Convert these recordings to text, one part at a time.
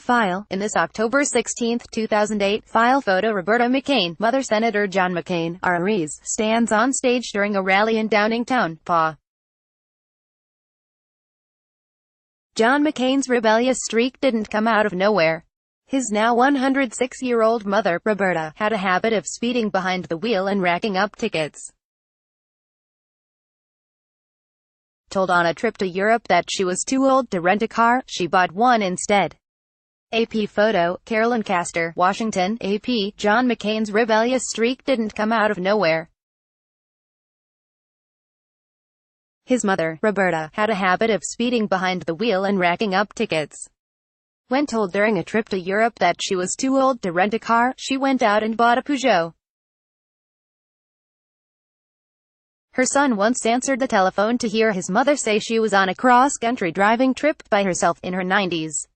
File. In this October 16, 2008, file photo, Roberta McCain, mother Senator John McCain, RREs, stands on stage during a rally in Downingtown, PA. John McCain's rebellious streak didn't come out of nowhere. His now 106-year-old mother, Roberta, had a habit of speeding behind the wheel and racking up tickets. Told on a trip to Europe that she was too old to rent a car, she bought one instead. AP photo, Carolyn Castor, Washington, AP. John McCain's rebellious streak didn't come out of nowhere. His mother, Roberta, had a habit of speeding behind the wheel and racking up tickets. When told during a trip to Europe that she was too old to rent a car, she went out and bought a Peugeot. Her son once answered the telephone to hear his mother say she was on a cross-country driving trip by herself in her 90s.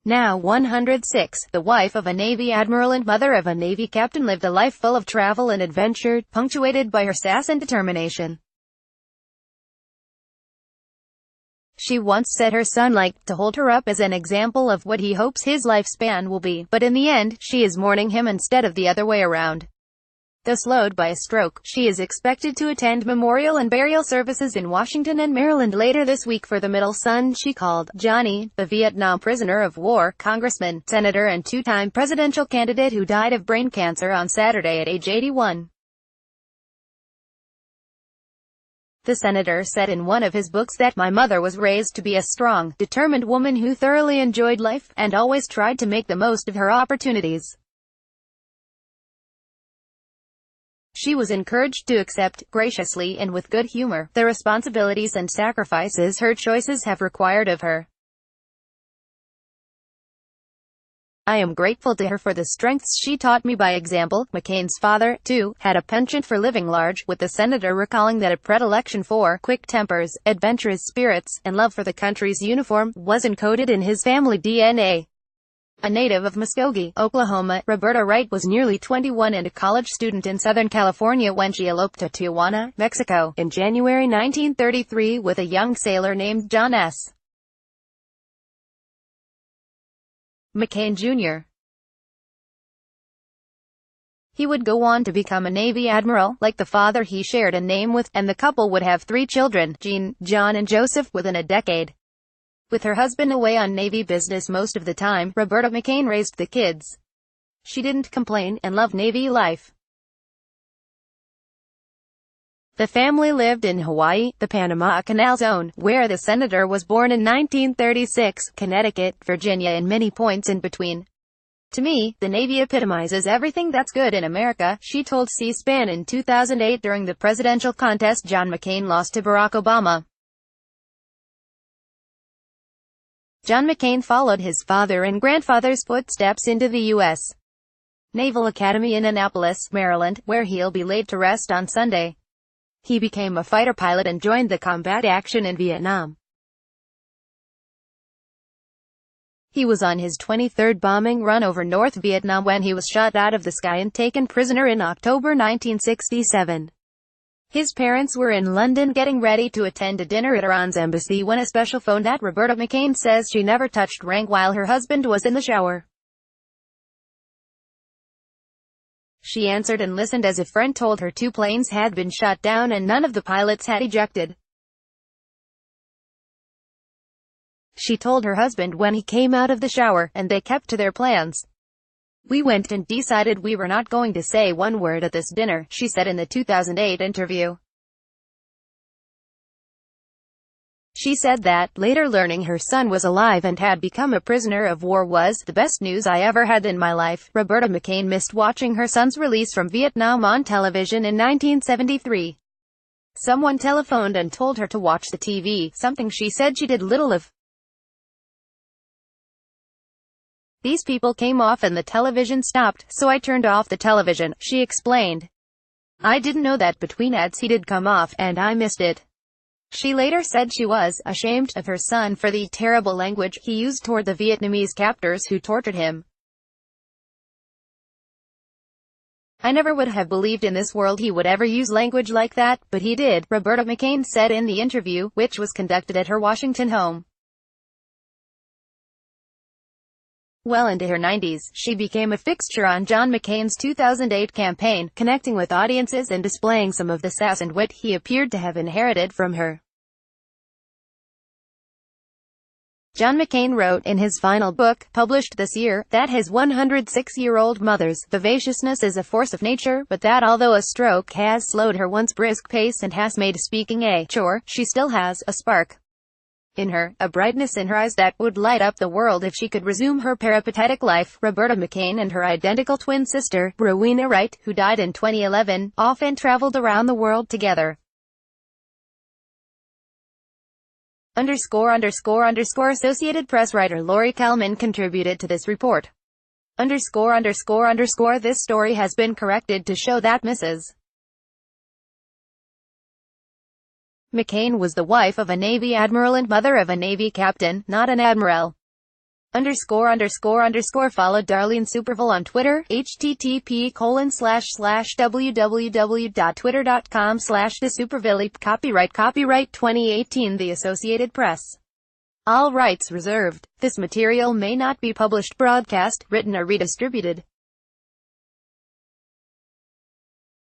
Now 106, the wife of a Navy admiral and mother of a Navy captain lived a life full of travel and adventure, punctuated by her sass and determination. She once said her son liked to hold her up as an example of what he hopes his lifespan will be, but in the end, she is mourning him instead of the other way around. Though slowed by a stroke, she is expected to attend memorial and burial services in Washington and Maryland later this week for the middle son she called Johnny, the Vietnam prisoner of war, congressman, senator and two-time presidential candidate who died of brain cancer on Saturday at age 81. The senator said in one of his books that my mother was raised to be a strong, determined woman who thoroughly enjoyed life, and always tried to make the most of her opportunities. She was encouraged to accept, graciously and with good humor, the responsibilities and sacrifices her choices have required of her. I am grateful to her for the strengths she taught me by example. McCain's father, too, had a penchant for living large, with the senator recalling that a predilection for quick tempers, adventurous spirits, and love for the country's uniform was encoded in his family DNA. A native of Muskogee, Oklahoma, Roberta Wright was nearly 21 and a college student in Southern California when she eloped to Tijuana, Mexico, in January 1933 with a young sailor named John S. McCain, Jr. He would go on to become a Navy admiral, like the father he shared a name with, and the couple would have 3 children, Jean, John and Joseph, within a decade. With her husband away on Navy business most of the time, Roberta McCain raised the kids. She didn't complain, and loved Navy life. The family lived in Hawaii, the Panama Canal Zone, where the senator was born in 1936, Connecticut, Virginia and many points in between. To me, the Navy epitomizes everything that's good in America, she told C-SPAN in 2008 during the presidential contest John McCain lost to Barack Obama. John McCain followed his father and grandfather's footsteps into the U.S. Naval Academy in Annapolis, Maryland, where he'll be laid to rest on Sunday. He became a fighter pilot and joined the combat action in Vietnam. He was on his 23rd bombing run over North Vietnam when he was shot out of the sky and taken prisoner in October 1967. His parents were in London getting ready to attend a dinner at Iran's embassy when a special phone that Roberta McCain says she never touched rang while her husband was in the shower. She answered and listened as a friend told her 2 planes had been shot down and none of the pilots had ejected. She told her husband when he came out of the shower, and they kept to their plans. We went and decided we were not going to say one word at this dinner, she said in the 2008 interview. She said that, later learning her son was alive and had become a prisoner of war was the best news I ever had in my life. Roberta McCain missed watching her son's release from Vietnam on television in 1973. Someone telephoned and told her to watch the TV, something she said she did little of. These people came off and the television stopped, so I turned off the television, she explained. I didn't know that between ads he did come off, and I missed it. She later said she was ashamed of her son for the terrible language he used toward the Vietnamese captors who tortured him. I never would have believed in this world he would ever use language like that, but he did, Roberta McCain said in the interview, which was conducted at her Washington home. Well into her 90s, she became a fixture on John McCain's 2008 campaign, connecting with audiences and displaying some of the sass and wit he appeared to have inherited from her. John McCain wrote in his final book, published this year, that his 106-year-old mother's vivaciousness is a force of nature, but that although a stroke has slowed her once brisk pace and has made speaking a chore, she still has a spark in her, a brightness in her eyes that would light up the world if she could resume her peripatetic life. Roberta McCain and her identical twin sister, Rowena Wright, who died in 2011, often traveled around the world together. Associated Press writer Lori Kalman contributed to this report. This story has been corrected to show that Mrs. McCain was the wife of a Navy admiral and mother of a Navy captain, not an admiral. Follow Darlene Superville on Twitter, http://www.twitter.com/thesuperville. Copyright 2018 The Associated Press. All rights reserved. This material may not be published, broadcast, written or redistributed.